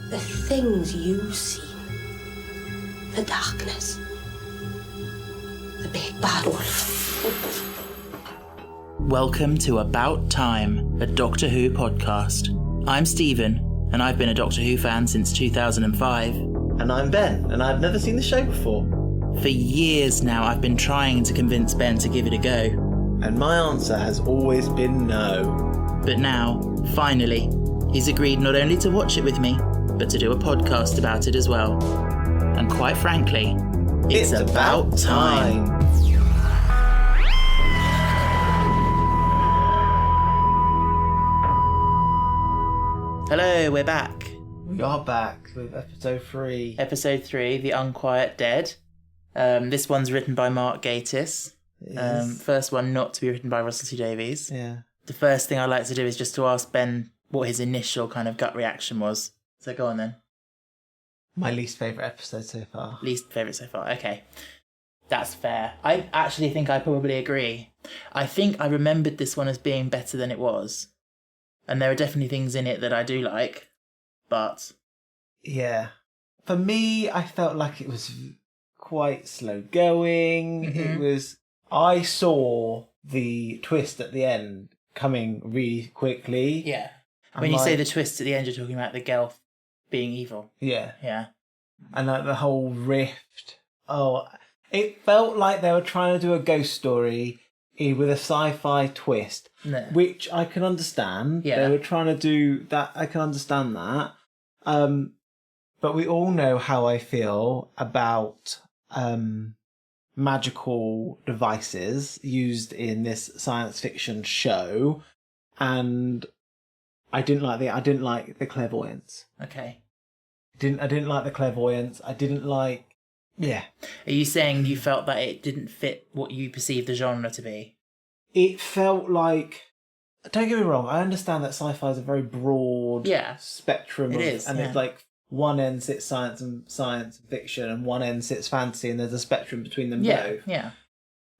The things you've seen. The darkness. The big bad wolf. Welcome to About Time, a Doctor Who podcast. I'm Stephen, and I've been a Doctor Who fan since 2005. And I'm Ben, and I've never seen the show before. For years now, I've been trying to convince Ben to give it a go. And my answer has always been no. But now, finally, he's agreed not only to watch it with me, but to do a podcast about it as well. And quite frankly, it's about time. Hello, we're back. We are back with episode 3. Episode 3, The Unquiet Dead. This one's written by Mark Gatiss. First one not to be written by Russell T Davies. Yeah. The first thing I'd like to do is just to ask Ben what his initial kind of gut reaction was. So go on then. My least favourite episode so far. Least favourite so far, okay. That's fair. I actually think I probably agree. I think I remembered this one as being better than it was. And there are definitely things in it that I do like, but... Yeah. For me, I felt like it was quite slow going. Mm-hmm. I saw the twist at the end coming really quickly. Yeah. When you say the twist at the end, you're talking about the Gelf being evil. Yeah. Yeah. And like the whole rift. Oh, it felt like they were trying to do a ghost story with a sci-fi twist, which I can understand. Yeah. They were trying to do that. I can understand that. But we all know how I feel about magical devices used in this science fiction show, and I didn't like the clairvoyance. Okay. I didn't like the clairvoyance. I didn't like. Yeah. Are you saying you felt that it didn't fit what you perceived the genre to be? It felt like... Don't get me wrong, I understand that sci-fi is a very broad spectrum. It's like one end sits science and fiction and one end sits fantasy, and there's a spectrum between them both. Yeah.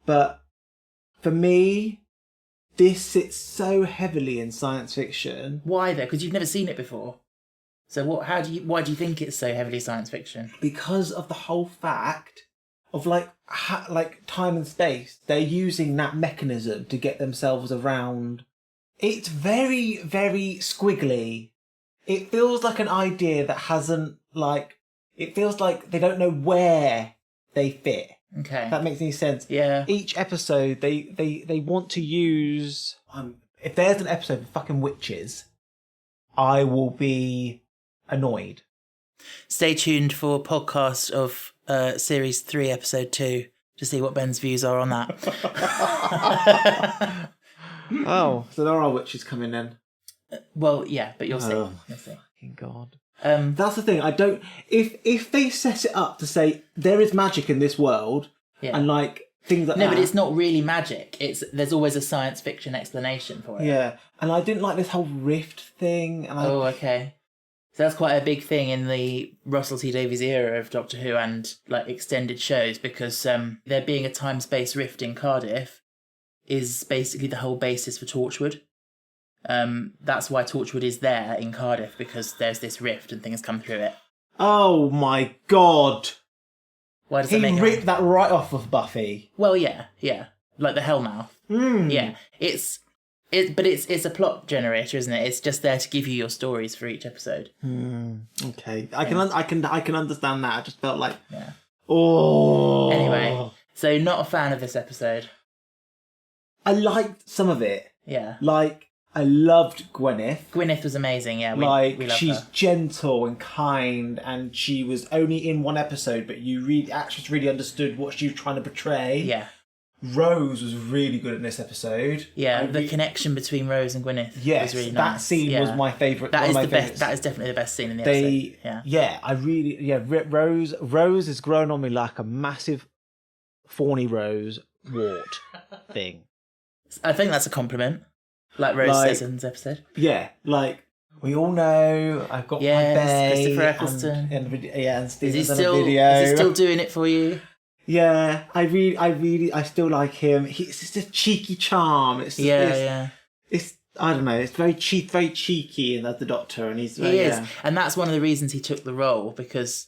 But for me, this sits so heavily in science fiction. Why though? Because you've never seen it before. So why do you think it's so heavily science fiction? Because of the whole fact of like time and space. They're using that mechanism to get themselves around. It's very, very squiggly. It feels like an idea that hasn't it feels like they don't know where they fit. Okay. If that makes any sense. Yeah. Each episode they want to use if there's an episode of fucking witches, I will be annoyed. Stay tuned for podcast of series 3 episode 2 to see what Ben's views are on that. Oh, so there are witches coming in. Well, yeah, but you'll see. Oh, you'll see. Fucking God. That's the thing. I don't. If they set it up to say there is magic in this world, and things like that. No, but it's not really magic. There's always a science fiction explanation for it. Yeah, and I didn't like this whole rift thing. And okay. So that's quite a big thing in the Russell T Davies era of Doctor Who and extended shows, because there being a time-space rift in Cardiff is basically the whole basis for Torchwood. That's why Torchwood is there in Cardiff, because there's this rift and things come through it. Oh my God! Why does he that make ripped that right off of Buffy? Well, yeah, like the Hellmouth. Yeah, it's a plot generator, isn't it? It's just there to give you your stories for each episode. Okay, I can understand that. I just felt like Anyway, so not a fan of this episode. I liked some of it. Yeah. I loved Gwyneth. Gwyneth was amazing, yeah. We love she's her. Gentle and kind, and she was only in one episode, but actress really understood what she was trying to portray. Yeah. Rose was really good in this episode. Yeah, the connection between Rose and Gwyneth was really nice. That scene was my favourite. That is the best. That is definitely the best scene in the episode. Rose has grown on me like a massive thorny rose wart thing. I think that's a compliment. Like Rose says in this episode. Yeah, we all know I've got my bae. Christopher Eccleston. And Steven's in a video. Is he still doing it for you? Yeah, I still like him. It's just a cheeky charm. It's I don't know. It's very cheeky, and as the Doctor, and he is, and that's one of the reasons he took the role because,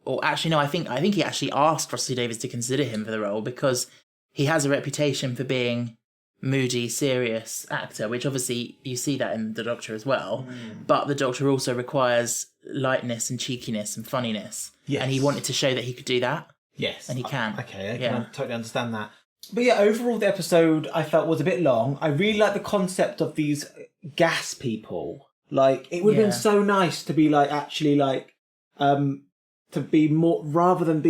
or actually no, I think he actually asked Russell T Davies to consider him for the role because he has a reputation for being moody, serious actor, which obviously you see that in the Doctor as well. But the Doctor also requires lightness and cheekiness and funniness, and he wanted to show that he could do that. Yes, and he can. Okay, I can totally understand that. But yeah, overall the episode I felt was a bit long. I really like the concept of these gas people. Like, it would have been so nice to be like, actually like, to be more, rather than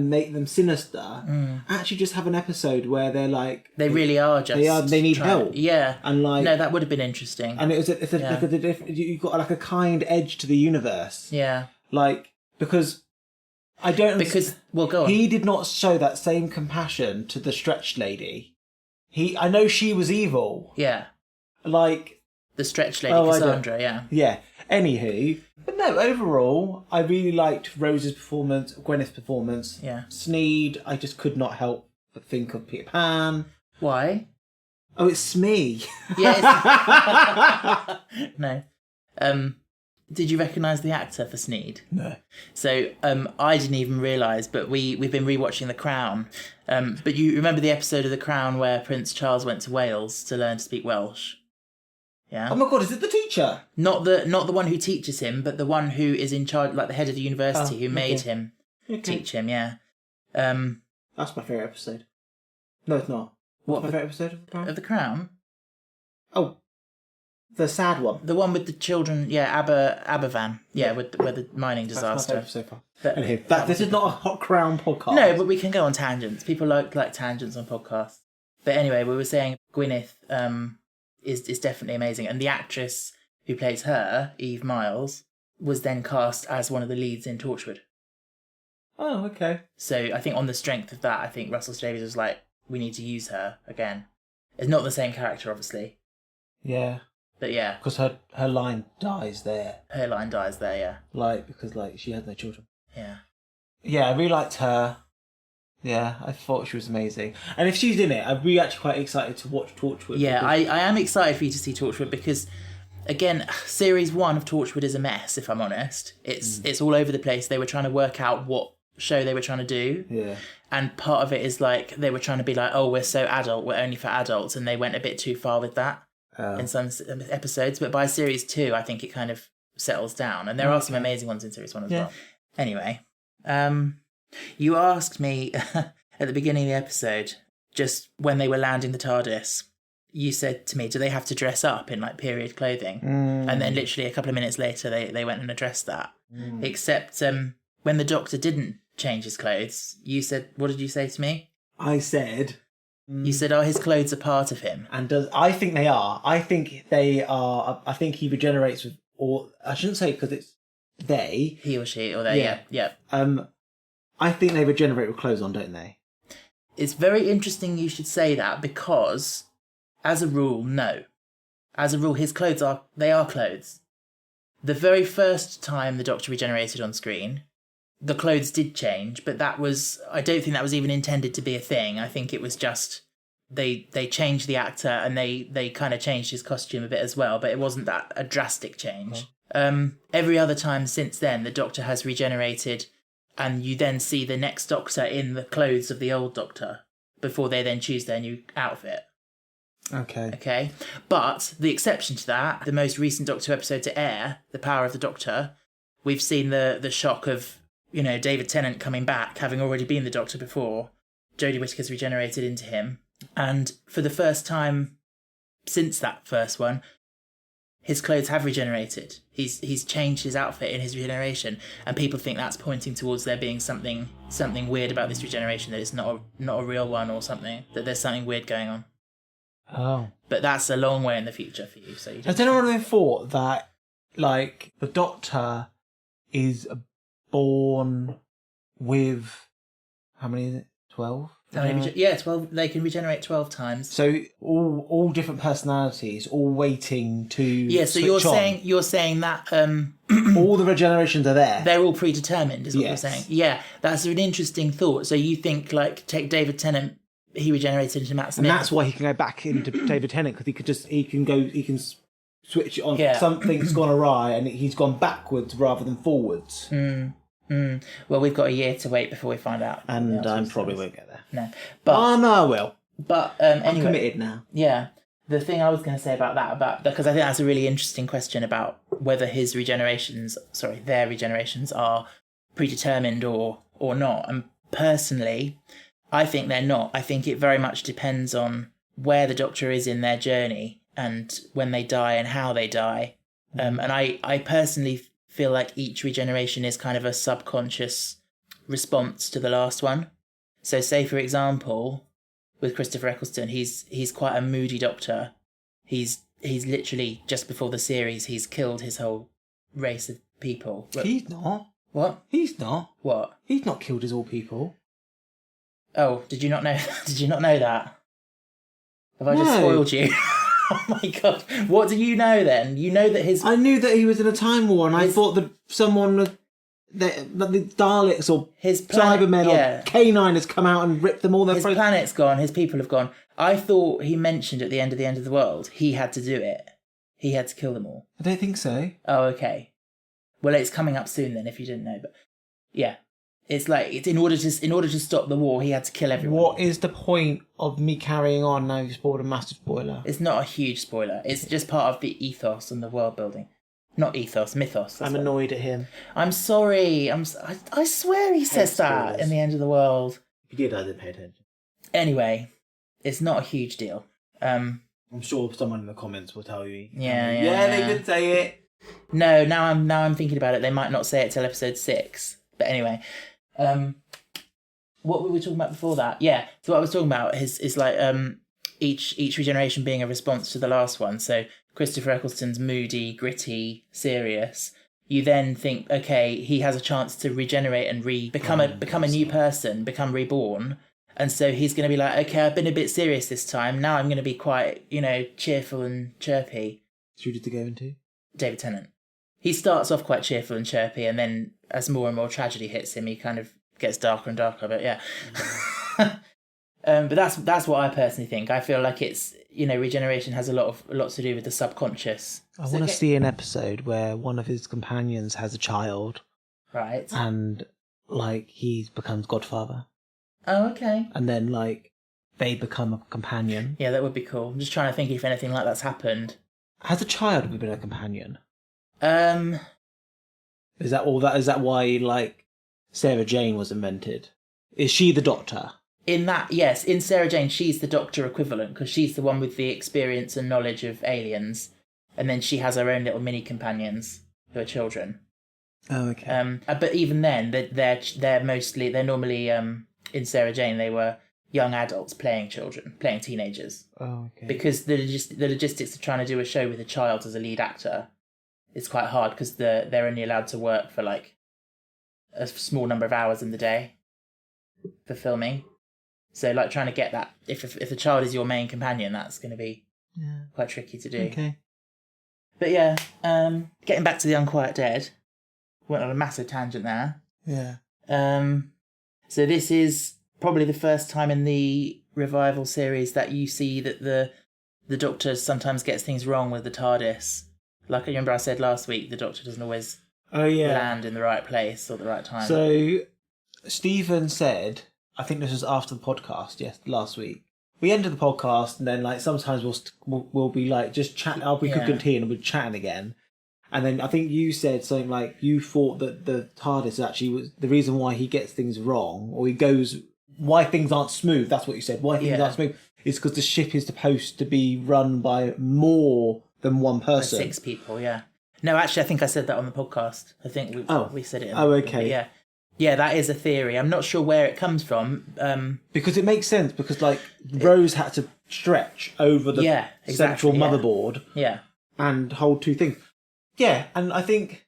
make them sinister, actually just have an episode where they're like... They really are just... They need help. Yeah. And like... No, that would have been interesting. And you've got like a kind edge to the universe. Yeah. Like, because... I don't... Well, go on. He did not show that same compassion to the stretched lady. I know she was evil. Yeah. Like... The stretched lady, Cassandra, yeah. Yeah. Anywho... But no, overall, I really liked Rose's performance, Gwyneth's performance. Yeah. Sneed, I just could not help but think of Peter Pan. Why? Oh, it's Smee. Yes. No. Did you recognise the actor for Sneed? No. So I didn't even realise, but we've been rewatching The Crown. But you remember the episode of The Crown where Prince Charles went to Wales to learn to speak Welsh? Yeah. Oh my God, is it the teacher? Not the one who teaches him, but the one who is in charge, like the head of the university who made him teach him. Yeah. That's my favourite episode. No, it's not. What's my favourite episode of The Crown? Of The Crown? Oh, the sad one. The one with the children, Aberfan. Yeah, where the mining disaster. That's my favourite so far. Anyway, this is not a Hot Crown podcast. No, but we can go on tangents. People like tangents on podcasts. But anyway, we were saying Gwyneth is definitely amazing. And the actress who plays her, Eve Miles, was then cast as one of the leads in Torchwood. Oh, okay. So I think on the strength of that, I think Russell T Davies was like, we need to use her again. It's not the same character, obviously. Yeah. But yeah. Because her line dies there. Her line dies there, yeah. Because she had no children. Yeah. Yeah, I really liked her. Yeah, I thought she was amazing. And if she's in it, I'd be actually quite excited to watch Torchwood. Yeah, I am excited for you to see Torchwood because, again, Series 1 of Torchwood is a mess, if I'm honest. It's all over the place. They were trying to work out what show they were trying to do. Yeah. And part of it is like, they were trying to be like, oh, we're so adult, we're only for adults. And they went a bit too far with that in some episodes. But by Series 2, I think it kind of settles down. And there are some amazing ones in Series 1 as well. Anyway, you asked me at the beginning of the episode, just when they were landing the TARDIS, you said to me, do they have to dress up in like period clothing? And then literally a couple of minutes later, they went and addressed that. Except when the Doctor didn't change his clothes, you said, what did you say to me? I said... You said, oh, his clothes are part of him. And I think they are. I think they are... I think he regenerates with... Or I shouldn't say because it's they. He or she, or they, yeah. I think they regenerate with clothes on, don't they? It's very interesting you should say that because, as a rule, no. As a rule, his clothes are clothes. The very first time the Doctor regenerated on screen, the clothes did change, but I don't think that was even intended to be a thing. I think it was just, they changed the actor and they kind of changed his costume a bit as well, but it wasn't that a drastic change. Every other time since then, the Doctor has regenerated and you then see the next Doctor in the clothes of the old Doctor before they then choose their new outfit. Okay. But the exception to that, the most recent Doctor episode to air, The Power of the Doctor, we've seen the shock of, David Tennant coming back, having already been the Doctor before. Jodie Whittaker's regenerated into him. And for the first time since that first one, his clothes have regenerated. He's changed his outfit in his regeneration, and people think that's pointing towards there being something weird about this regeneration, that it's not a real one or something, that there's something weird going on. Oh. But that's a long way in the future for you. So Has anyone ever thought that, like, the Doctor is born with, how many is it? 12? 12. They can regenerate 12 times. So all different personalities, all waiting to so you're saying that all the regenerations are there. They're all predetermined, is what you're saying. Yeah, that's an interesting thought. So you think, like, take David Tennant he regenerated into Matt Smith. And that's why he can go back into David Tennant, because he can switch it on. Yeah. Something's gone awry and he's gone backwards rather than forwards. Well, we've got a year to wait before we find out. And I probably won't get there. No. But, I will. But I'm anyway, committed now. Yeah. The thing I was going to say about that, because I think that's a really interesting question about whether their regenerations are predetermined or not. And personally, I think they're not. I think it very much depends on where the Doctor is in their journey and when they die and how they die. And I personally feel like each regeneration is kind of a subconscious response to the last one. So say, for example, with Christopher Eccleston, he's quite a moody Doctor. He's literally, just before the series, he's killed his whole race of people. He's not. What? He's not. What? He's not killed his all people. Oh, did you not know? Did you not know that? Have I just spoiled you? Oh my god! What do you know then? You know that his. I knew that he was in a time war, and I thought that someone, the Daleks or his Cybermen or K9 has come out and ripped them all. His planet's gone. His people have gone. I thought he mentioned at the end of the world he had to do it. He had to kill them all. I don't think so. Oh, okay. Well, it's coming up soon then. If you didn't know, but yeah. It's like in order to stop the war, he had to kill everyone. What is the point of me carrying on now? You've spoiled a massive spoiler. It's not a huge spoiler. It's just part of the ethos and the world building. Not ethos, mythos. I'm annoyed at him. I'm sorry. I swear he says that in the end of the world. If you did, I didn't pay attention. Anyway, it's not a huge deal. I'm sure someone in the comments will tell you. Yeah, they did say it. No, now I'm thinking about it. They might not say it till episode 6. But anyway. What were we talking about before that? Yeah, so what I was talking about is like each regeneration being a response to the last one. So Christopher Eccleston's moody, gritty, serious. You then think, okay, he has a chance to regenerate and become a new person, become reborn. And so he's going to be like, okay, I've been a bit serious this time. Now I'm going to be quite, cheerful and chirpy. Who did they go into? David Tennant. He starts off quite cheerful and chirpy, and then as more and more tragedy hits him, he kind of gets darker and darker. But yeah, but that's what I personally think. I feel like it's regeneration has a lot to do with the subconscious. I want to see an episode where one of his companions has a child, right? And he becomes godfather. Oh, okay. And then they become a companion. Yeah, that would be cool. I'm just trying to think if anything like that's happened. Has a child ever been a companion? Is that all that? Is that why Sarah Jane was invented? Is she the Doctor? In that, yes. In Sarah Jane, she's the Doctor equivalent because she's the one with the experience and knowledge of aliens, and then she has her own little mini companions who are children. Oh, okay. But even then, they're normally in Sarah Jane they were young adults playing teenagers. Oh, okay. Because the logistics of trying to do a show with a child as a lead actor. It's quite hard because they're only allowed to work for a small number of hours in the day for filming. So trying to get that, if the child is your main companion, that's going to be quite tricky to do. Okay. But yeah, getting back to the Unquiet Dead, went on a massive tangent there. Yeah. So this is probably the first time in the revival series that you see that the Doctor sometimes gets things wrong with the TARDIS. Like I remember I said last week, the Doctor doesn't always land in the right place or the right time. So Stephen said, I think this was after the podcast, last week. We ended the podcast and then sometimes we'll be just chatting. I'll be cooking tea and we'll be chatting again. And then I think you said something you thought that the TARDIS actually was the reason why he gets things wrong, or why things aren't smooth. That's what you said. Why things aren't smooth is because the ship is supposed to be run by more than one person. 6 people, yeah. No, actually, I think I said that on the podcast. I think we said it. Okay. Yeah, that is a theory. I'm not sure where it comes from. Because it makes sense, because Rose had to stretch over the central motherboard and hold 2 things. Yeah, and I think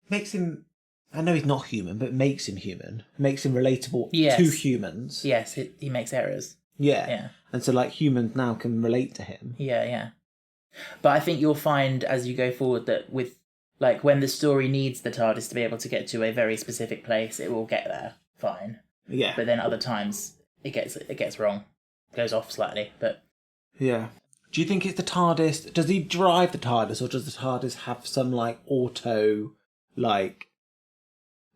makes him... I know he's not human, but makes him human. Makes him relatable to humans. Yes, he makes errors. Yeah. And so humans now can relate to him. Yeah. But I think you'll find as you go forward that with when the story needs the TARDIS to be able to get to a very specific place, it will get there fine. Yeah. But then other times it gets wrong. goes off slightly, but... Yeah. Do you think it's the TARDIS? Does he drive the TARDIS, or does the TARDIS have some, like, auto, like,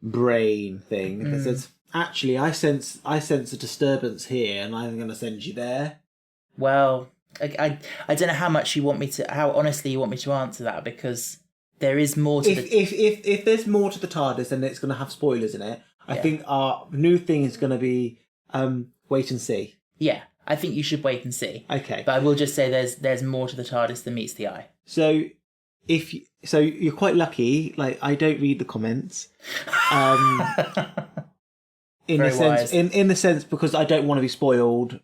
brain thing that says, actually, I sense a disturbance here, and I'm going to send you there? Well, I don't know how honestly you want me to answer that, because there is more to if there's more to the TARDIS, then it's going to have spoilers in it. I think our new thing is going to be wait and see. Yeah. I think you should wait and see. Okay. But I will just say there's more to the TARDIS than meets the eye. So you're quite lucky. Like, I don't read the comments. In the sense because I don't want to be spoiled.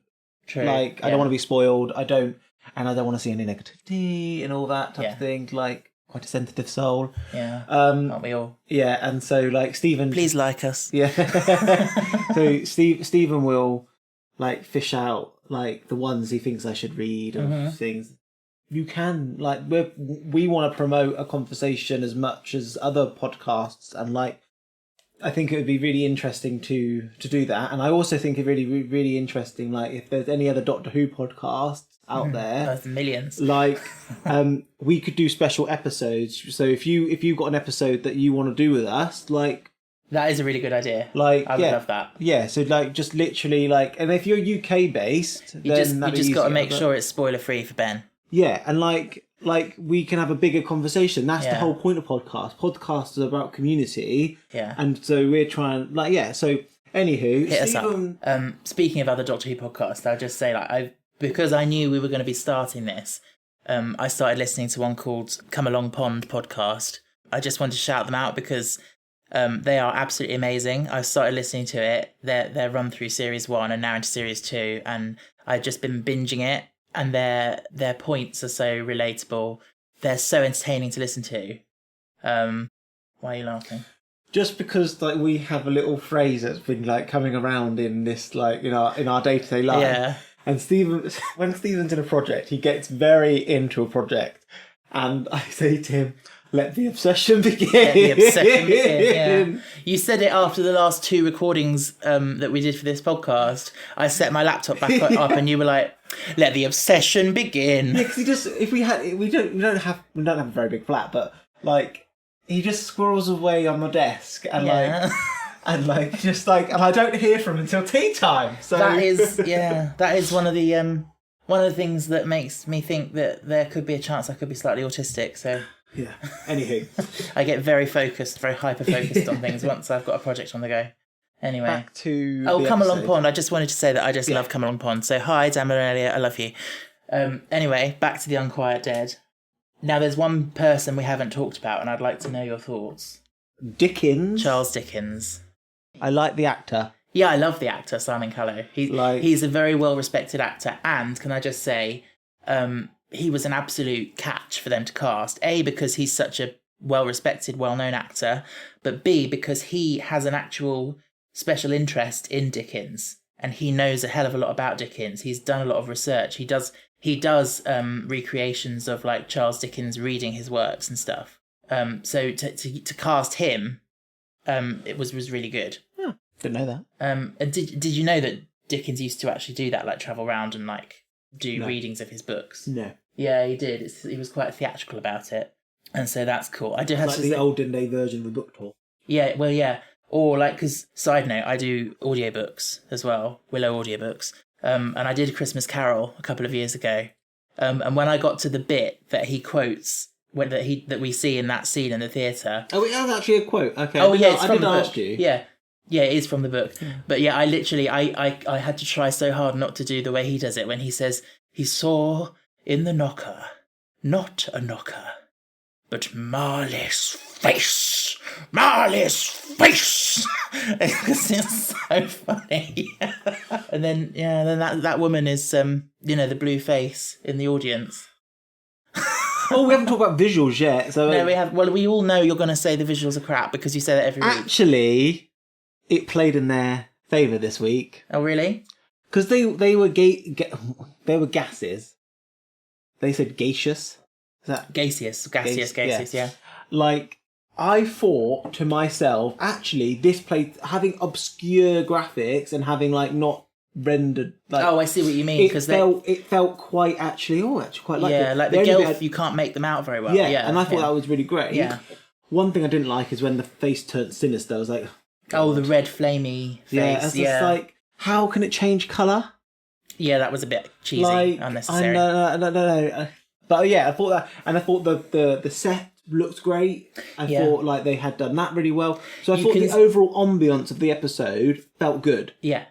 True. Like, I don't want to be spoiled. I don't want to see any negativity and all that type of thing. Like, quite a sensitive soul. Yeah. Aren't we all? Yeah, and so like Stephen. Please like us. Yeah. So Stephen will like fish out like the ones he thinks I should read and things. You can like we want to promote a conversation as much as other podcasts, and like I think it would be really interesting to do that. And I also think it really interesting like if there's any other Doctor Who podcasts out there, there's millions. Like we could do special episodes. So if you've got an episode that you want to do with us, like. That is a really good idea. Like, I would love that. Yeah, so like just literally like, and if you're UK based, you just got to make sure it's spoiler free for Ben. Yeah, and like we can have a bigger conversation. That's the whole point of podcasts. Podcasts are about community. Yeah, and so we're trying So anywho, hit us up. Speaking of other Doctor Who podcasts, I'll just say because I knew we were going to be starting this. I started listening to one called Come Along Pond podcast. I just wanted to shout them out because. They are absolutely amazing. I started listening to it. They're run through series 1 and now into series 2, and I've just been binging it. And their points are so relatable. They're so entertaining to listen to. Why are you laughing? Just because like we have a little phrase that's been like coming around in this like in our day-to-day life. Yeah. And when Stephen's in a project, he gets very into a project, and I say to him. Let the obsession begin. Yeah. You said it after the last 2 recordings that we did for this podcast. I set my laptop back up, and you were like, "Let the obsession begin." Yeah, because we don't have a very big flat, but like he just squirrels away on the desk and and I don't hear from him until tea time. So that is one of the things that makes me think that there could be a chance I could be slightly autistic. So. Yeah. Anywho, I get very focused, very hyper focused on things once I've got a project on the go. Anyway, back to Come Along Pond. I just wanted to say that I just love Come Along Pond. So hi, Dan and Elliot, I love you. Anyway, back to the Unquiet Dead. Now, there's one person we haven't talked about, and I'd like to know your thoughts. Dickens. Charles Dickens. I like the actor. Yeah, I love the actor Simon Callow. He's a very well respected actor, and can I just say. He was an absolute catch for them to cast. A, because he's such a well-respected, well-known actor, but B, because he has an actual special interest in Dickens, and he knows a hell of a lot about Dickens. He's done a lot of research. He does recreations of like Charles Dickens reading his works and stuff. So to cast him, it was really good. Yeah, didn't know that. And did you know that Dickens used to actually do that, like travel around and like do readings of his books? No. Yeah, he did. He was quite theatrical about it, and so that's cool. I do have like the olden day version of a book tour. Yeah, well, yeah. Or like, because side note, I do audiobooks as well, Willow audiobooks, and I did A Christmas Carol a couple of years ago, and when I got to the bit that he quotes, that we see in that scene in the theatre. Oh, it has actually a quote. Okay. Oh yeah, it's from the book. Ask you. Yeah, it is from the book. Yeah. But yeah, I literally, I had to try so hard not to do the way he does it when he says he saw. In the knocker, not a knocker, but Marley's face. Marley's face. It's so funny. And then that woman is the blue face in the audience. Oh, we haven't talked about visuals yet. So no, we have. Well, we all know you're going to say the visuals are crap because you say that every week. Actually, it played in their favour this week. Oh, really? Because they were gases. They said gaseous. Is that gaseous, yeah. Like, I thought to myself, actually, this place having obscure graphics and having like not rendered. Like, oh, I see what you mean. It felt quite actually quite like yeah, it. like the Gilf, you can't make them out very well. Yeah, and I thought that was really great. Yeah. One thing I didn't like is when the face turned sinister. I was like, oh, the red flamey face. Yeah, it's just like, how can it change colour? Yeah, that was a bit cheesy, unnecessary. No. But yeah, I thought that, and I thought the set looked great. I thought like they had done that really well. So I thought the overall ambience of the episode felt good. Yeah.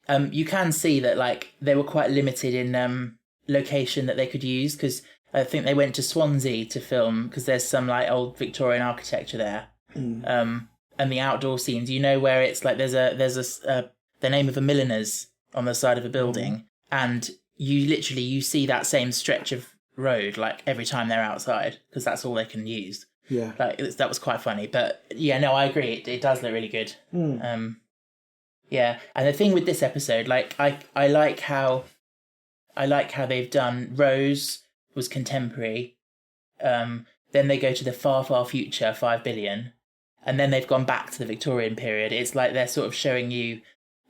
You can see that like they were quite limited in location that they could use, because I think they went to Swansea to film because there's some like old Victorian architecture there. And the outdoor scenes, where it's like there's the name of a milliner's on the side of a building, and you see that same stretch of road like every time they're outside, because that's all they can use. Yeah, like that was quite funny. But yeah, no, I agree. It does look really good. Yeah, and the thing with this episode, like I like how they've done. Rose was contemporary. Then they go to the far, far future, 5 billion, and then they've gone back to the Victorian period. It's like they're sort of showing you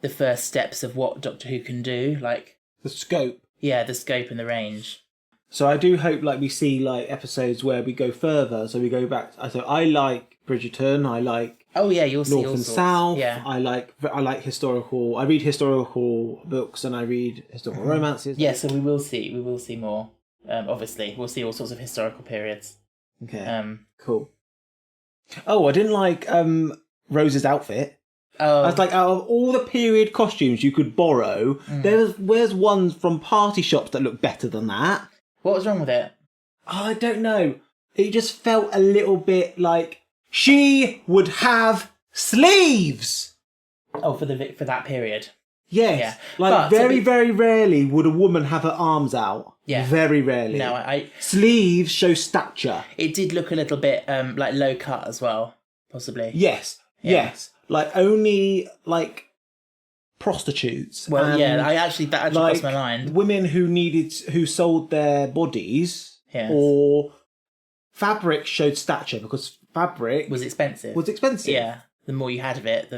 the first steps of what Doctor Who can do, like the scope. Yeah, the scope and the range. So I do hope like we see like episodes where we go further. So we go back. So I like Bridgerton. I like you'll see North and South. Yeah, I like historical. I read historical books and I read historical romances. Yeah, so we will see more. Obviously, we'll see all sorts of historical periods. Okay. Cool. Oh, I didn't like Rose's outfit. Oh. I was like, out of all the period costumes you could borrow, where's ones from party shops that look better than that? What was wrong with it? Oh, I don't know. It just felt a little bit like she would have sleeves. Oh, for that period. Yes. Yeah. Like very rarely would a woman have her arms out. Yeah. Very rarely. No, sleeves show stature. It did look a little bit like low cut as well, possibly. Yes. Yeah. Yes. Like only like prostitutes. Well, that actually crossed my mind. Women who sold their bodies, or fabric showed stature, because fabric was expensive. Yeah, the more you had of it,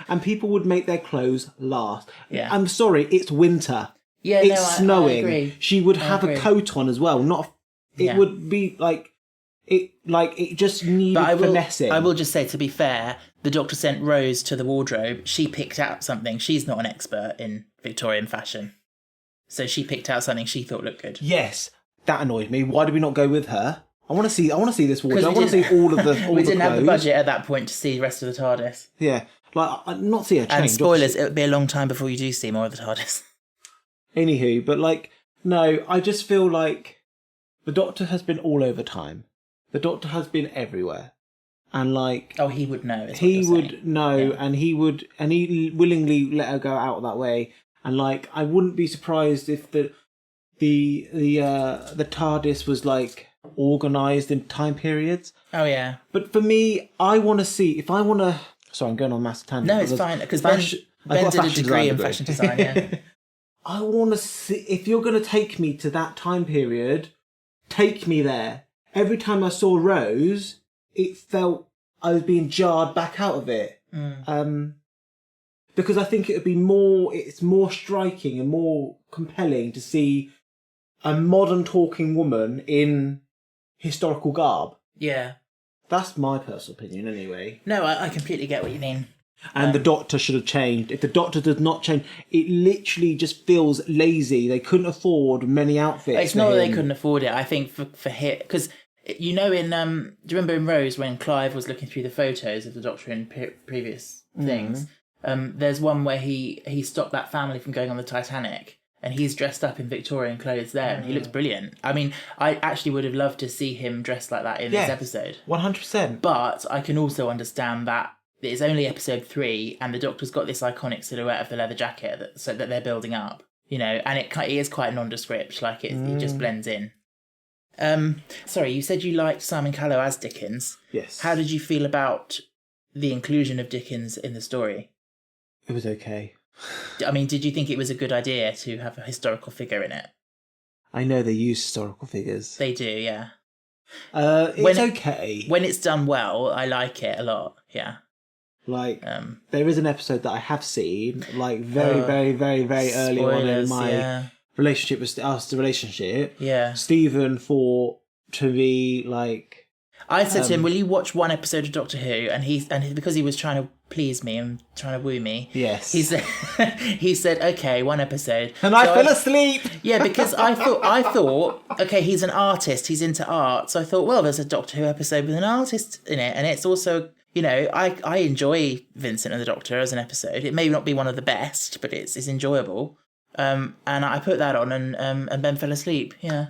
and people would make their clothes last. Yeah, I'm sorry, it's winter. Yeah, it's snowing. I agree. She would have a coat on as well. It would be like. It just needed finessing. I will just say, to be fair, the Doctor sent Rose to the wardrobe. She picked out something. She's not an expert in Victorian fashion, so she picked out something she thought looked good. Yes, that annoyed me. Why did we not go with her? I want to see this wardrobe. I want to see all of the. We didn't have the budget at that point to see the rest of the TARDIS. Yeah, not see her change. And spoilers, it'll be a long time before you do see more of the TARDIS. Anywho, but no, I just feel like the Doctor has been all over time. The Doctor has been everywhere, and he would know. He would know, and he willingly let her go out that way. And I wouldn't be surprised if the TARDIS was organised in time periods. Oh yeah. But for me, I want to see if I want to. Sorry, I'm going on a massive tangent. No, it's fine, because Ben did a degree in fashion design. Yeah. I want to see if you're going to take me to that time period. Take me there. Every time I saw Rose, it felt I was being jarred back out of it. Because I think it's more striking and more compelling to see a modern talking woman in historical garb. Yeah. That's my personal opinion anyway. No, I completely get what you mean. And the Doctor should have changed. If the Doctor does not change, it literally just feels lazy. They couldn't afford many outfits. It's not that they couldn't afford it. I think for him, because do you remember in Rose when Clive was looking through the photos of the Doctor in previous things? There's one where he stopped that family from going on the Titanic, and he's dressed up in Victorian clothes there, and he looks brilliant. I mean, I actually would have loved to see him dressed like that in this episode. 100%. But I can also understand that it's only episode 3, and the Doctor's got this iconic silhouette of the leather jacket that they're building up, and it is quite nondescript. It just blends in. Sorry, you said you liked Simon Callow as Dickens. Yes. How did you feel about the inclusion of Dickens in the story? It was okay. I mean, did you think it was a good idea to have a historical figure in it? I know they use historical figures. They do, yeah. It's okay. When it's done well, I like it a lot, yeah. Like, there is an episode that I have seen, like, very, very, very, very early on in my relationship with us, the relationship. Yeah. Stephen thought to be, like... I said to him, will you watch one episode of Doctor Who? And because he was trying to please me and trying to woo me. Yes. He said, okay, one episode. And I fell asleep. Yeah, because I thought, okay, he's an artist, he's into art. So I thought, well, there's a Doctor Who episode with an artist in it. And it's also, you know, I enjoy Vincent and the Doctor as an episode. It may not be one of the best, but it's enjoyable. And I put that on and Ben fell asleep. Yeah.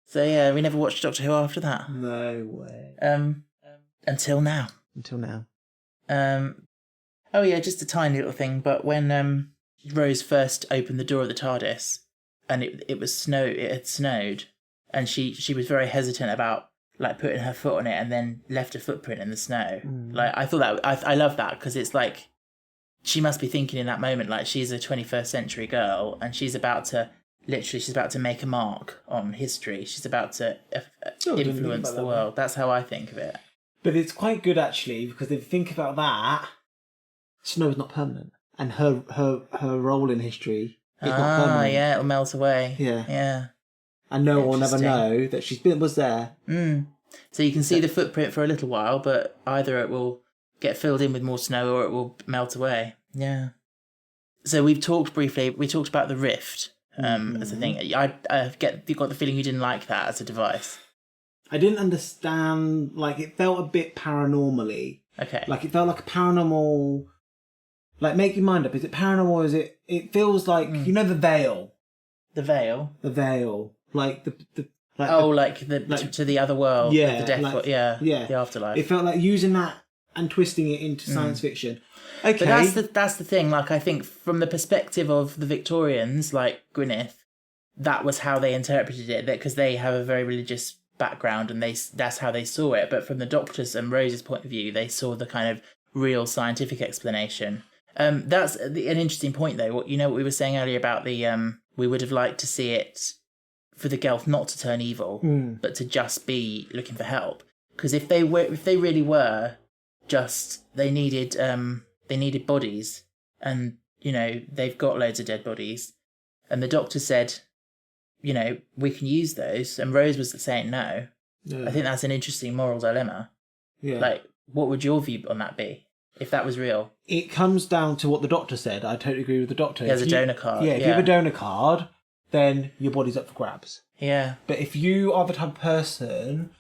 So yeah, we never watched Doctor Who after that. No way. Until now. Oh yeah, just a tiny little thing. But when Rose first opened the door of the TARDIS, and it had snowed, and she was very hesitant about like putting her foot on it, and then left a footprint in the snow. Like I thought I love that because it's like she must be thinking in that moment like she's a 21st century girl, and she's about to make a mark on history. She's about to influence the world. That's how I think of it. But it's quite good actually, because if you think about that, snow is not permanent, and her role in history is not permanent. Yeah, it'll melt away. Yeah. And no one will ever know that was there. So you can see the footprint for a little while, but either it will get filled in with more snow or it will melt away. Yeah. So we talked about the rift as a thing. You got the feeling you didn't like that as a device. I didn't understand, like, it felt a bit paranormally. Okay. Like, it felt like a paranormal... Like, make your mind up. Is it paranormal or is it... It feels like, you know, the veil. The veil? The veil. Like, to the other world. Yeah. The death, the afterlife. It felt like using that and twisting it into science fiction. Okay. But that's the thing. Like, I think from the perspective of the Victorians, like Gwyneth, that was how they interpreted it, because they have a very religious background and that's how they saw it. But from the Doctor's and Rose's point of view, they saw the kind of real scientific explanation. That's an interesting point, though. What we were saying earlier about the we would have liked to see it for the Gelth not to turn evil, but to just be looking for help. Because if they really were just they needed bodies, and they've got loads of dead bodies, and the Doctor said, we can use those, and Rose was saying no. Yeah. I think that's an interesting moral dilemma. Yeah. Like, what would your view on that be if that was real? It comes down to what the Doctor said. I totally agree with the Doctor. He has a donor card. Yeah, if you have a donor card, then your body's up for grabs. Yeah. But if you are the type of person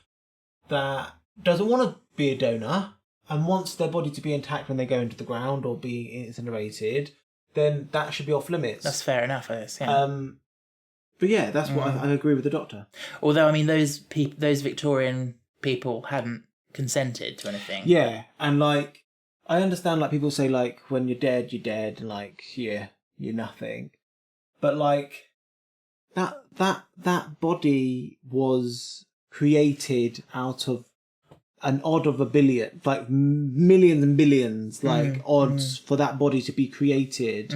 that doesn't want to be a donor and wants their body to be intact when they go into the ground or be incinerated, then that should be off limits. That's fair enough, I guess. Yeah. But yeah, that's what I agree with the Doctor. Although, I mean, those Victorian people hadn't consented to anything. Yeah, and like, I understand, like, people say, like, when you're dead, and like, you're nothing. But like, that body was created out of an odd of a billion, like millions and billions, like odds for that body to be created.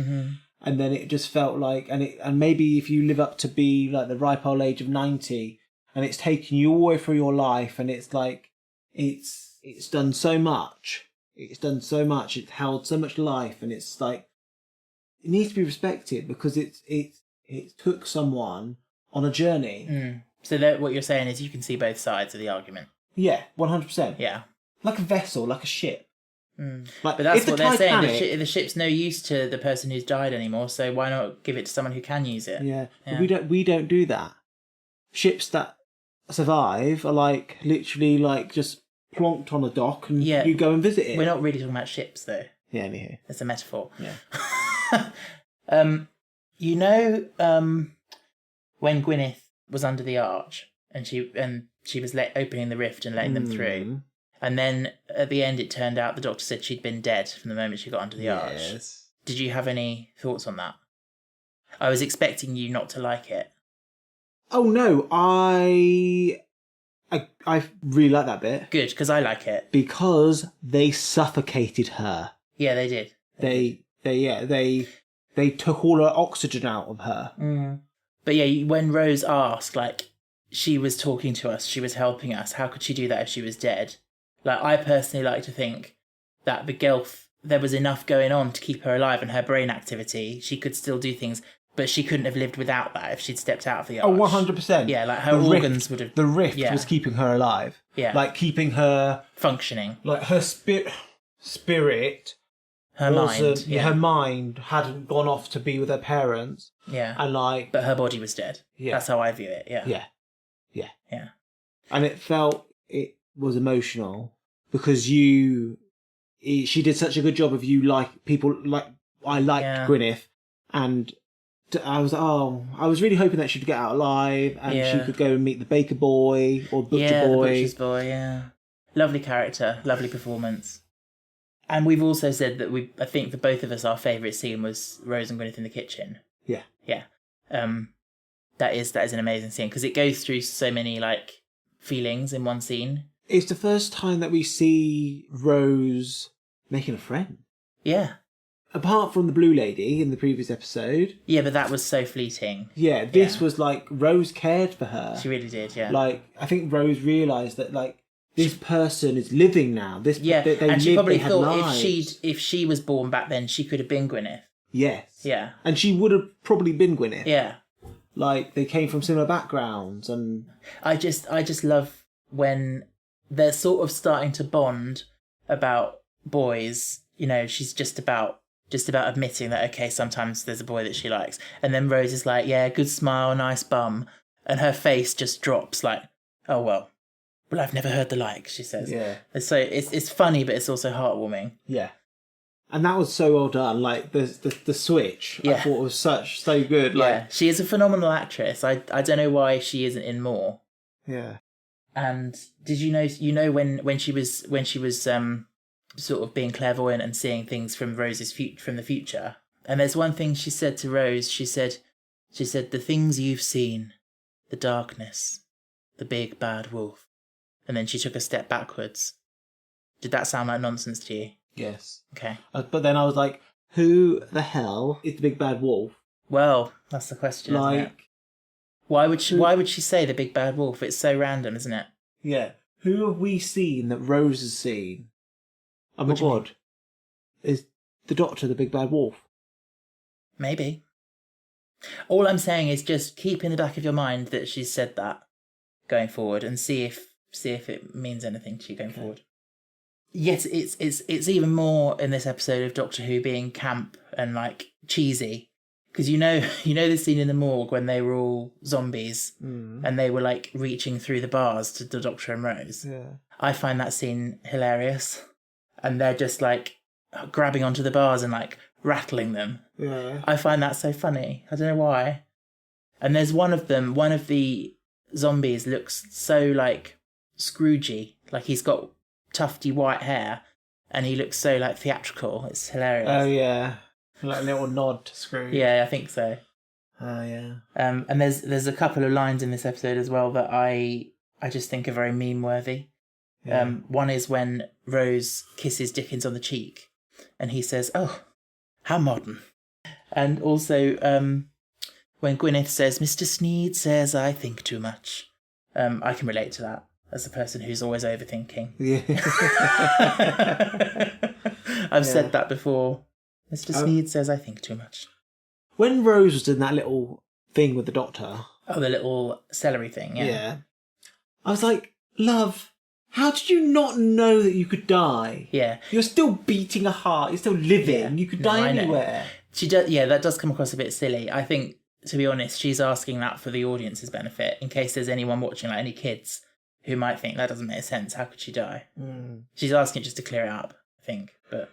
And then it just felt like, and maybe if you live up to be like the ripe old age of 90, and it's taken you all the way through your life, and it's like, it's done so much. It's held so much life, and it's like, it needs to be respected because it took someone on a journey. So that what you're saying is you can see both sides of the argument. Yeah, 100%. Yeah. Like a vessel, like a ship. Like, but that's what they're saying. The ship's no use to the person who's died anymore, so why not give it to someone who can use it? Yeah. We don't do that. Ships that survive are like literally like just plonked on a dock and you go and visit it. We're not really talking about ships though. Yeah, anyhow. It's a metaphor. Yeah. When Gwyneth was under the arch and she was opening the rift and letting them through. And then at the end, it turned out the Doctor said she'd been dead from the moment she got under the arch. Did you have any thoughts on that? I was expecting you not to like it. Oh no, I really like that bit. Good, because I like it. Because they suffocated her. Yeah, they did. They took all her oxygen out of her. But yeah, when Rose asked, like, she was talking to us, she was helping us. How could she do that if she was dead? Like, I personally like to think that the Gelf, there was enough going on to keep her alive and her brain activity. She could still do things, but she couldn't have lived without that if she'd stepped out of the arch. Oh, 100%. Yeah, like her organs would have... The rift was keeping her alive. Yeah. Like keeping her... functioning. Like her spirit... Her mind. Yeah. Her mind hadn't gone off to be with her parents. Yeah. And like... But her body was dead. Yeah. That's how I view it, yeah. Yeah. Yeah. Yeah. And it was emotional because she did such a good job of you like people like I liked Gwyneth, and I was really hoping that she'd get out alive and she could go and meet the baker boy or butcher boy. The butcher's boy, yeah. Lovely character, lovely performance. And we've also said that I think for both of us our favourite scene was Rose and Gwyneth in the kitchen. Yeah. Yeah. That is an amazing scene because it goes through so many like feelings in one scene. It's the first time that we see Rose making a friend. Yeah. Apart from the Blue Lady in the previous episode. Yeah, but that was so fleeting. Yeah, this was like Rose cared for her. She really did, yeah. Like, I think Rose realised that like this person is living now. And she probably thought if she was born back then, she could have been Gwyneth. Yes. Yeah. And she would have probably been Gwyneth. Yeah. Like they came from similar backgrounds, and I just love when they're sort of starting to bond about boys. You know, she's just about admitting that okay, sometimes there's a boy that she likes, and then Rose is like, yeah, good smile, nice bum, and her face just drops like, oh well, I've never heard the like, she says. Yeah. And so it's funny, but it's also heartwarming. Yeah. And that was so well done. Like the switch, I thought was so good. Like, she is a phenomenal actress. I don't know why she isn't in more. Yeah. And did you know when she was sort of being clairvoyant and seeing things from Rose's from the future? And there's one thing she said to Rose. She said the things you've seen, the darkness, the big bad wolf, and then she took a step backwards. Did that sound like nonsense to you? Yes. Okay. But then I was like, who the hell is the big bad wolf? Well, that's the question, isn't it? Why would she say the big bad wolf? It's so random, isn't it? Yeah. Who have we seen that Rose has seen? Oh my God. Is the Doctor the big bad wolf? Maybe. All I'm saying is just keep in the back of your mind that she's said that going forward and see if it means anything to you going forward. Yes, it's even more in this episode of Doctor Who being camp and like cheesy, because you know the scene in the morgue when they were all zombies and they were like reaching through the bars to the Doctor and Rose. Yeah, I find that scene hilarious, and they're just like grabbing onto the bars and like rattling them. Yeah, I find that so funny. I don't know why. And there's one of the zombies looks so like Scroogey, like he's got tufty white hair and he looks so like theatrical. It's hilarious. Oh yeah, like a little nod to Scrooge. Yeah, I think so. Oh yeah. And there's a couple of lines in this episode as well that I just think are very meme worthy. Yeah. One is when Rose kisses Dickens on the cheek and he says, "Oh, how modern." And also when Gwyneth says, "Mr. Sneed says I think too much." I can relate to that as a person who's always overthinking. Yeah. I've said that before. Mr. Sneed says I think too much. When Rose was doing that little thing with the Doctor... Oh, the little celery thing, yeah. Yeah. I was like, love, how did you not know that you could die? Yeah. You're still beating a heart. You're still living. Yeah. You could die anywhere. She does. Yeah, that does come across a bit silly. I think, to be honest, she's asking that for the audience's benefit, in case there's anyone watching, like any kids, who might think that doesn't make sense. How could she die? She's asking it just to clear it up, I think. But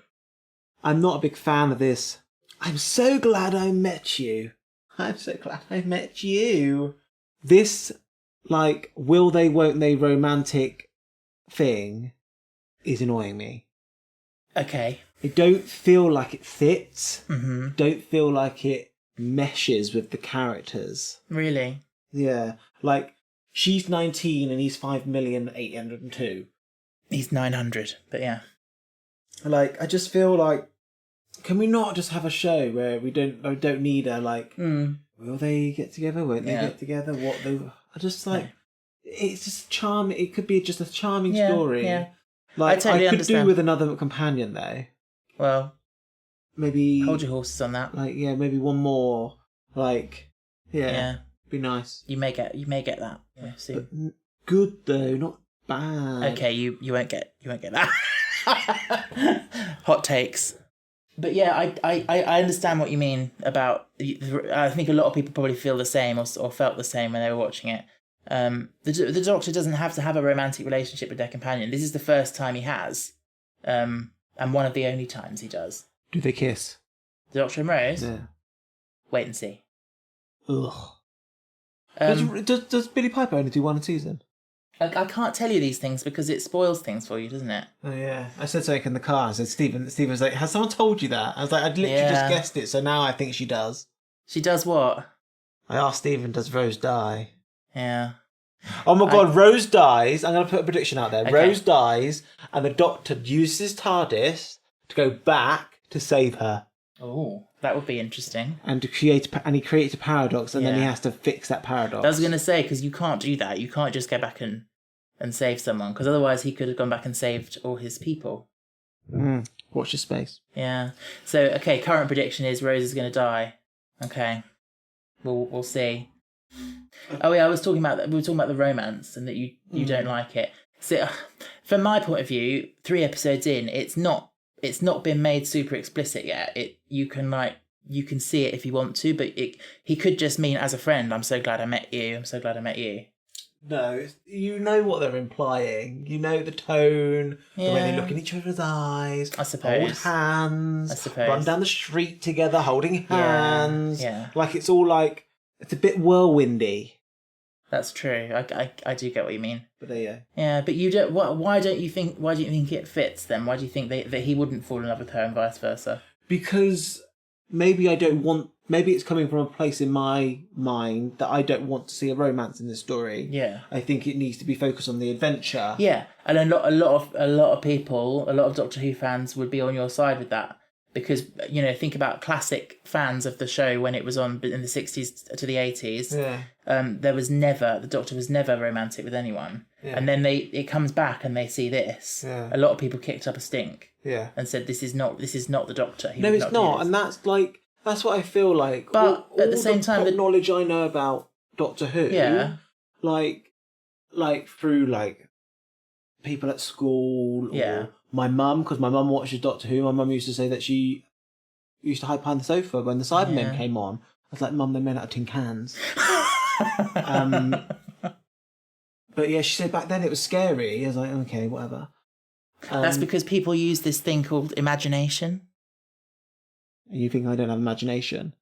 I'm not a big fan of this. I'm so glad I met you. I'm so glad I met you. This, like, will they, won't they romantic thing is annoying me. Okay. I don't feel like it fits. Mm-hmm. Don't feel like it meshes with the characters. Really? Yeah. Like, she's 19 and he's 5,802,000. He's 900, but yeah. Like, I just feel like, can we not just have a show where we don't need a, like, will they get together? Won't they get together? What they... I just, like, it's just charming. It could be just a charming story. Yeah. Like, I totally understand. could do with another companion, though. Well, maybe hold your horses on that. Like, yeah, maybe one more. Like, yeah. Be nice. You may get that. Yeah, soon. But good though, not bad. Okay, you won't get that. Hot takes. But yeah, I understand what you mean about. I think a lot of people probably feel the same or felt the same when they were watching it. The Doctor doesn't have to have a romantic relationship with their companion. This is the first time he has, and one of the only times he does. Do they kiss? The Doctor and Rose? Yeah. Wait and see. Ugh. Does Billy Piper only do one season? I can't tell you these things because it spoils things for you, doesn't it? Oh, yeah. I said something in the car. I said, Stephen was like, has someone told you that? I was like, I'd literally just guessed it, so now I think she does. She does what? I asked Stephen, does Rose die? Yeah. Oh my God, Rose dies. I'm going to put a prediction out there. Okay. Rose dies, and the Doctor uses TARDIS to go back to save her. Oh, that would be interesting. And he creates a paradox, and then he has to fix that paradox. I was going to say, because you can't do that. You can't just go back and save someone, because otherwise he could have gone back and saved all his people. Watch your space. Yeah. So, okay, current prediction is Rose is going to die. Okay. We'll see. Oh yeah, we were talking about the romance and that you don't like it. So, from my point of view, 3 episodes in, it's not been made super explicit yet. You can see it if you want to, but he could just mean as a friend, I'm so glad I met you. I'm so glad I met you. No, you know what they're implying. You know the tone, the way they look in each other's eyes. I suppose. Hold hands. I suppose. Run down the street together, holding hands. Yeah. Like it's all like it's a bit whirlwindy. That's true. I do get what you mean. But there you go. Yeah, but you don't. Why do you think it fits then? Why do you think that he wouldn't fall in love with her and vice versa? Because maybe I don't want. Maybe it's coming from a place in my mind that I don't want to see a romance in this story. Yeah, I think it needs to be focused on the adventure. Yeah, and a lot of people, a lot of Doctor Who fans would be on your side with that. Because, think about classic fans of the show when it was on in the 60s to the 80s. Yeah. The Doctor was never romantic with anyone. Yeah. And then it comes back and they see this. Yeah. A lot of people kicked up a stink. Yeah. And said, this is not the Doctor. No, it's not. And that's what I feel like. But at the same time, the knowledge I know about Doctor Who, like through people at school, or my mum, because my mum watches Doctor Who. My mum used to say that she used to hide behind the sofa when the Cybermen came on. I was like, Mum, they're made out of tin cans. But yeah, she said back then it was scary. I was like, okay, whatever. That's because people use this thing called imagination. You think I don't have imagination?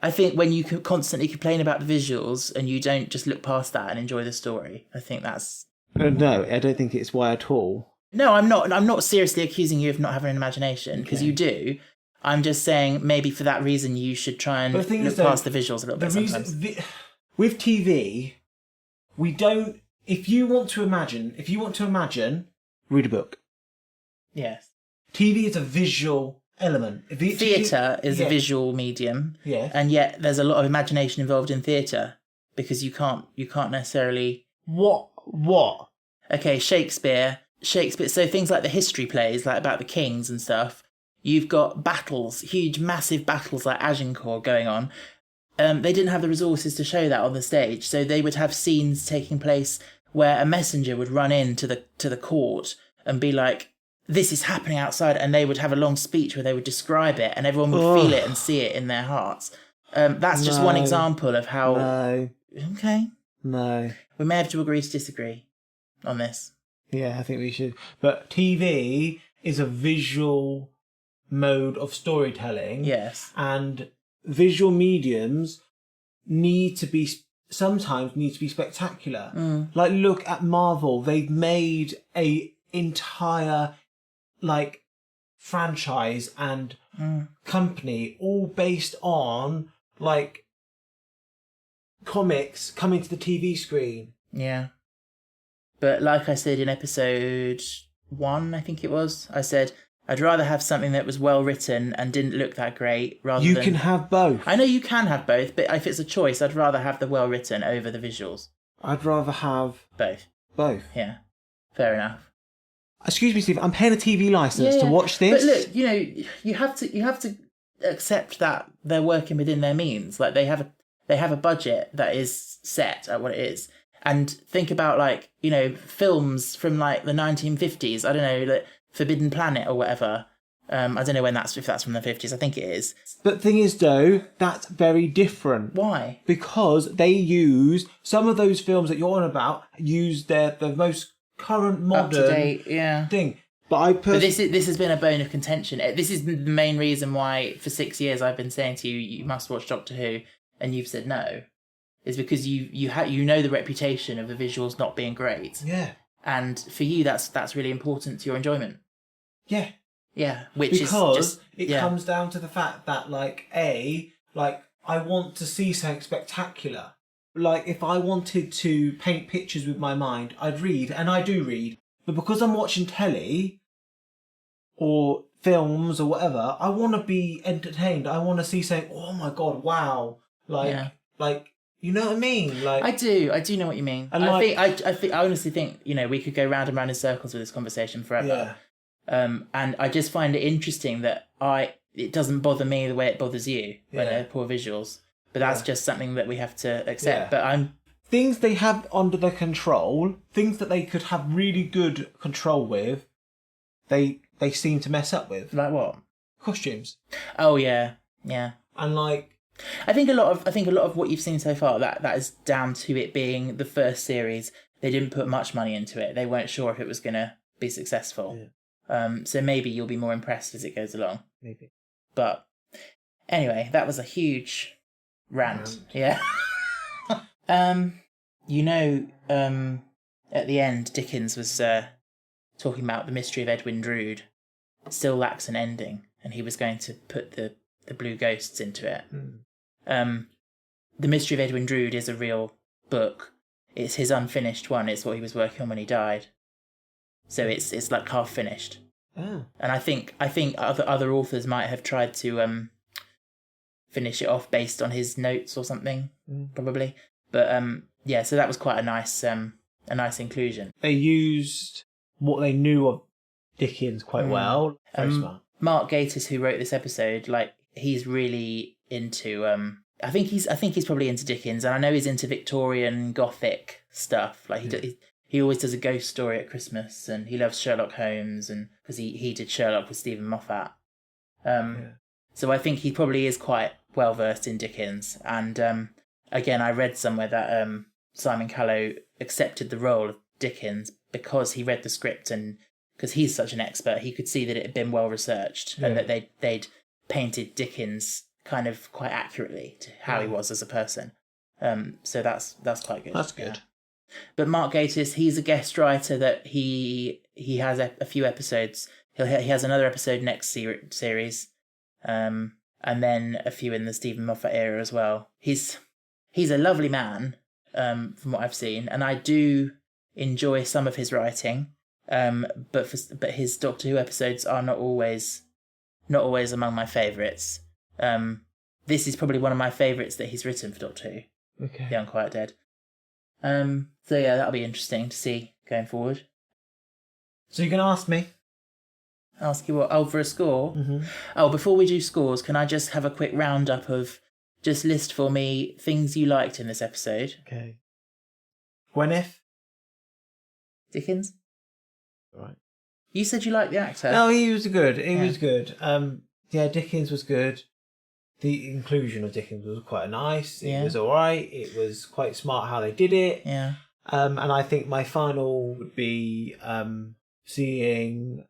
I think when you constantly complain about the visuals and you don't just look past that and enjoy the story, I think that's... No, I don't think it's why at all. No, I'm not seriously accusing you of not having an imagination, because you do. I'm just saying maybe for that reason you should try and look past the visuals a little bit sometimes. With TV, we don't... If you want to imagine, read a book. Yes. TV is a visual element. Theatre is a visual medium. Yeah. And yet there's a lot of imagination involved in theatre, because you can't necessarily... What? Okay, Shakespeare. So things like the history plays, like about the kings and stuff, you've got battles, huge, massive battles like Agincourt going on. They didn't have the resources to show that on the stage, so they would have scenes taking place where a messenger would run into the court and be like, this is happening outside, and they would have a long speech where they would describe it, and everyone would feel it and see it in their hearts. That's just one example of how... No. Okay. No. We may have to agree to disagree on this. Yeah, I think we should. But TV is a visual mode of storytelling. Yes. And visual mediums sometimes need to be spectacular. Like, look at Marvel. They've made a entire, franchise and company all based on, comics coming to the TV screen. Yeah. But like I said in episode 1, I think it was, I said, I'd rather have something that was well written and didn't look that great rather than... You can have both. I know you can have both, but if it's a choice, I'd rather have the well written over the visuals. I'd rather have... Both. Both. Yeah. Fair enough. excuse me, Steve, I'm paying a TV license to watch this. But look, you have to accept that they're working within their means. Like they have a budget that is set at what it is. And think about like, films from like the 1950s. I don't know, like Forbidden Planet or whatever. I don't know if that's from the 50s. I think it is. But the thing is, though, that's very different. Why? Because they use some of those films that you're on about. Use the most current, modern, up-to-date, thing. But this has been a bone of contention. This is the main reason why for 6 years I've been saying to you, you must watch Doctor Who, and you've said no. Is because you know the reputation of the visuals not being great. Yeah. And for you, that's really important to your enjoyment. Yeah. Yeah, because it comes down to the fact that, I want to see something spectacular. Like, if I wanted to paint pictures with my mind, I'd read, and I do read. But because I'm watching telly or films or whatever, I want to be entertained. I want to see something, oh my God, wow. You know what I mean? Like I do know what you mean. And I honestly think, we could go round and round in circles with this conversation forever. Yeah. And I just find it interesting that it doesn't bother me the way it bothers you when they're poor visuals. But that's just something that we have to accept. Yeah. But things they have under their control, things that they could have really good control with, they seem to mess up with. Like what? Costumes. Oh yeah. Yeah. And I think a lot of what you've seen so far that is down to it being the first series. They didn't put much money into it. They weren't sure if it was going to be successful. Yeah. So maybe you'll be more impressed as it goes along. Maybe. But anyway, that was a huge rant. Yeah. At the end, Dickens was talking about the mystery of Edwin Drood. It still lacks an ending, and he was going to put the blue ghosts into it. The mystery of Edwin Drood is a real book. It's his unfinished one. It's what he was working on when he died. So it's like half finished. Oh. And I think other authors might have tried to finish it off based on his notes or something, probably. But so that was quite a nice inclusion. They used what they knew of Dickens quite well. Very smart. Mark Gatiss, who wrote this episode, he's really into I think he's probably into Dickens, and I know he's into Victorian Gothic stuff. He always does a ghost story at Christmas, and he loves Sherlock Holmes, and because he did Sherlock with Stephen Moffat. So I think he probably is quite well versed in Dickens. And again, I read somewhere that Simon Callow accepted the role of Dickens because he read the script, and because he's such an expert, he could see that it had been well researched and that they'd painted Dickens kind of quite accurately to how he was as a person. So that's quite good. That's good. Yeah. But Mark Gatiss, he's a guest writer that he has a few episodes. He has another episode next series, and then a few in the Stephen Moffat era as well. He's a lovely man, from what I've seen, and I do enjoy some of his writing. But his Doctor Who episodes are not always among my favourites. This is probably one of my favourites that he's written for Doctor Who. Okay. The Unquiet Dead. So yeah, that'll be interesting to see going forward. So you can ask me. Ask you what? Oh, for a score? Mm-hmm. Oh, before we do scores, can I just have a quick roundup of, just list for me things you liked in this episode? Okay. Gwyneth. Dickens? Right. You said you liked the actor. No, he was good. He was good. Dickens was good. The inclusion of Dickens was quite nice. It was all right. It was quite smart how they did it. Yeah. And I think my final would be seeing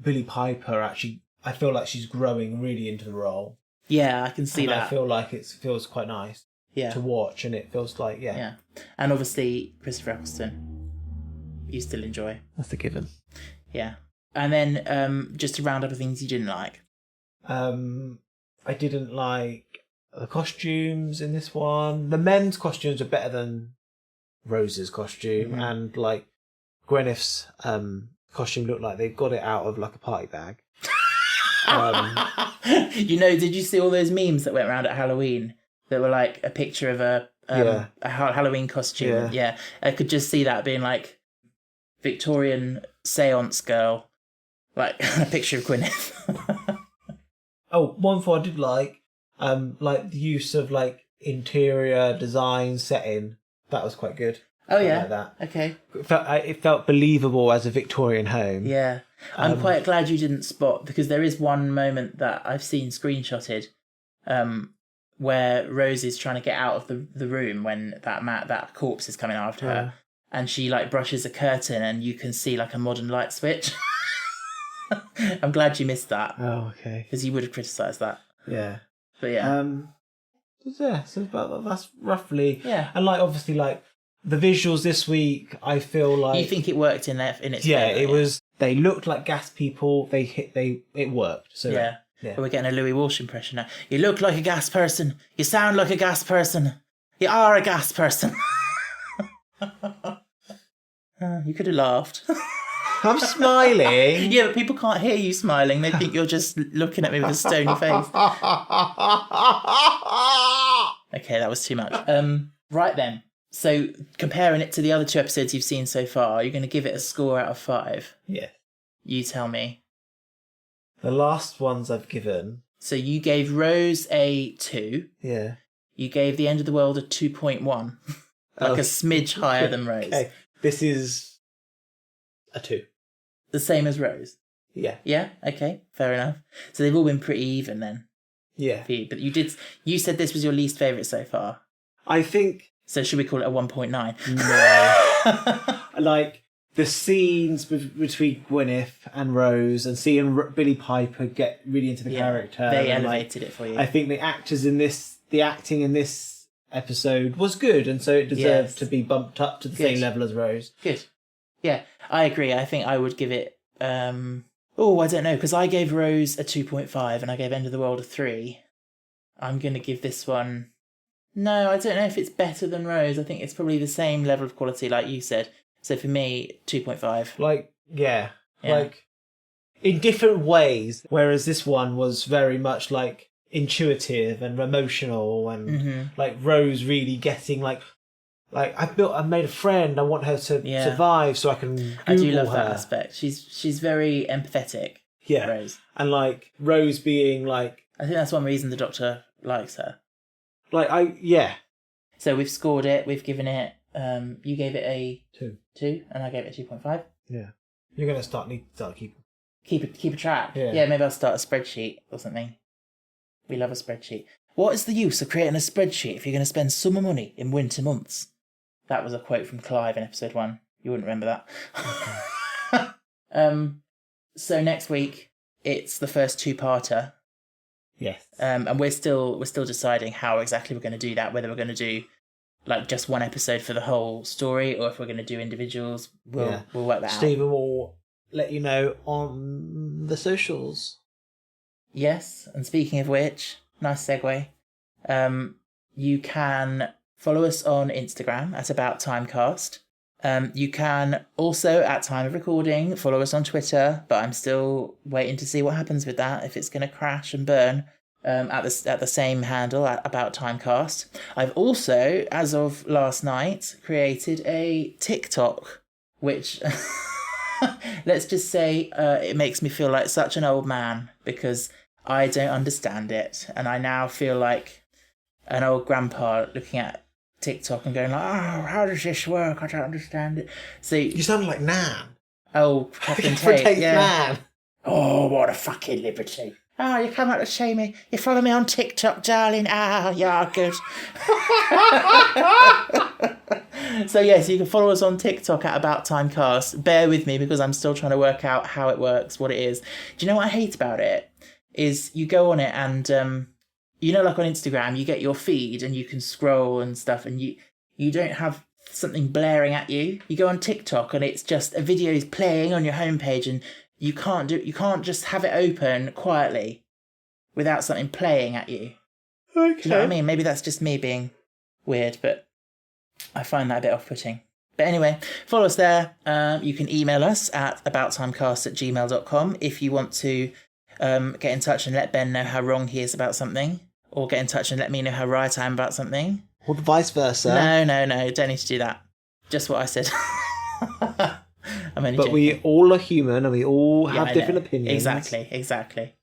Billie Piper actually. I feel like she's growing really into the role. Yeah, I can see that. I feel like it feels quite nice to watch, and it feels like Yeah, and obviously Christopher Eccleston, you still enjoy. That's a given. Yeah, and then just to round up the things you didn't like. I didn't like the costumes in this one. The men's costumes are better than Rose's costume, and Gwyneth's costume looked like they got it out of like a party bag. Did you see all those memes that went around at Halloween that were like a picture of a Halloween costume? Yeah, I could just see that being like Victorian seance girl, like a picture of Gwyneth. One thing I did like the use of like interior design setting. That was quite good. Oh yeah, like that. Okay. It felt believable as a Victorian home. Yeah, I'm quite glad you didn't spot, because there is one moment that I've seen screenshotted, where Rose is trying to get out of the room when that corpse is coming after her, and she like brushes a curtain, and you can see like a modern light switch. I'm glad you missed that. Oh, okay. Because you would have criticised that. Yeah. But yeah. So about that's roughly. Yeah. And like obviously like the visuals this week, I feel like you think it worked in its yeah, favour, it was. They looked like gas people. It worked. So yeah. But we're getting a Louis Walsh impression now. You look like a gas person. You sound like a gas person. You are a gas person. You could have laughed. I'm smiling. Yeah, but people can't hear you smiling. They think you're just looking at me with a stony face. Okay, that was too much. Right then. So, comparing it to the other 2 episodes you've seen so far, you're going to give it a score out of 5? Yeah. You tell me. The last ones I've given. So you gave Rose a 2. Yeah. You gave The End of the World a 2.1. Like a smidge higher than Rose. Okay. This is a 2. The same as Rose? Yeah. Yeah? Okay, fair enough. So they've all been pretty even then? Yeah. But you said this was your least favourite so far? I think... So should we call it a 1.9? No. Like, the scenes between Gwyneth and Rose and seeing Billie Piper get really into the character. They elevated it for you. I think the acting in this episode was good, and so it deserved to be bumped up to the same level as Rose. Good. Yeah, I agree. I think I would give it... I don't know, because I gave Rose a 2.5 and I gave End of the World a 3. I'm going to give this one... No, I don't know if it's better than Rose. I think it's probably the same level of quality, like you said. So for me, 2.5. Like, yeah. Like, in different ways. Whereas this one was very much, like, intuitive and emotional. And, like, Rose really getting, like, I made a friend. I want her to survive so I can Google I do love her. that aspect. She's very empathetic, Rose. And, like, Rose being, like... I think that's one reason the Doctor likes her. So we've scored it. We've given it. You gave it a 2, and I gave it a 2.5. Yeah, you're gonna start keep a track. Yeah, maybe I'll start a spreadsheet or something. We love a spreadsheet. What is the use of creating a spreadsheet if you're going to spend summer money in winter months? That was a quote from Clive in episode 1. You wouldn't remember that. So next week it's the first 2-parter. Yes. And we're still deciding how exactly we're going to do that, whether we're going to do like just one episode for the whole story or if we're going to do individuals. We'll work that out. Stephen will let you know on the socials. Yes, and speaking of which, nice segue. You can follow us on Instagram at AboutTimecast. You can also, at time of recording, follow us on Twitter, but I'm still waiting to see what happens with that, if it's going to crash and burn, at the same handle, at About Timecast. I've also, as of last night, created a TikTok, which, let's just say, it makes me feel like such an old man, because I don't understand it, and I now feel like an old grandpa looking at TikTok and going like, oh, how does this work? I don't understand it. So you sound like Nan. Oh, Catherine Tate, Nan. Oh, what a fucking liberty. Oh, you come out to see me. You follow me on TikTok, darling. Ah, you're good. So yes, you can follow us on TikTok at About Timecast. Bear with me because I'm still trying to work out how it works, what it is. Do you know what I hate about it? Is you go on it and you know, like on Instagram, you get your feed and you can scroll and stuff, and you don't have something blaring at you. You go on TikTok and it's just a video is playing on your homepage, and you can't just have it open quietly without something playing at you. Okay. Do you know what I mean? Maybe that's just me being weird, but I find that a bit off-putting. But anyway, follow us there. You can email us at abouttimecast@gmail.com if you want to get in touch and let Ben know how wrong he is about something, or get in touch and let me know how right I am about something. Or vice versa. No, don't need to do that. Just what I said. I'm only but joking. we all are human and we all have different opinions. Exactly.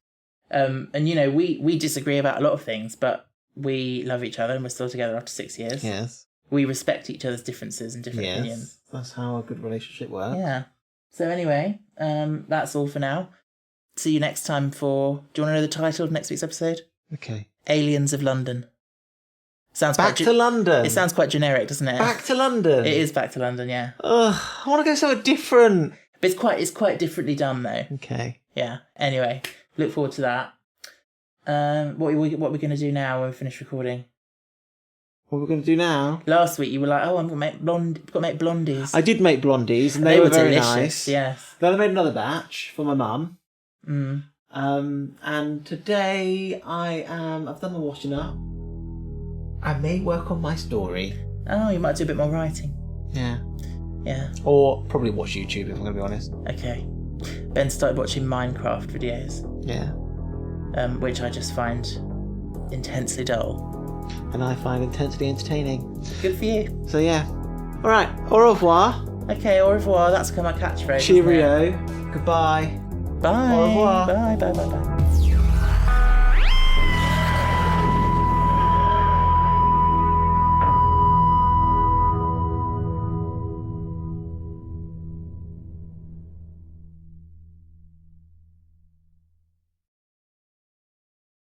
And, you know, we disagree about a lot of things, but we love each other and we're still together after 6 years. Yes. We respect each other's differences and different opinions. That's how a good relationship works. Yeah. So anyway, that's all for now. See you next time for... Do you want to know the title of next week's episode? Okay. Aliens of London. Sounds Back to London. It sounds quite generic, doesn't it? Back to London. It is Back to London, yeah. Ugh, I want to go somewhere different. But it's quite differently done, though. Okay. Yeah. Anyway, look forward to that. What are we going to do now when we finish recording? What are we going to do now? Last week you were like, "Oh, I'm going to make blondies." I did make blondies, and they were very delicious, nice. Yes. Then I made another batch for my mum. Mm. And today I've done the washing up. I may work on my story. Oh, you might do a bit more writing. Yeah. Yeah. Or probably watch YouTube if I'm going to be honest. Okay. Ben started watching Minecraft videos. Yeah. Which I just find intensely dull. And I find intensely entertaining. Good for you. So yeah. Alright, au revoir. Okay, au revoir. That's become my catchphrase. Cheerio. Goodbye. Bye. Au revoir. Bye.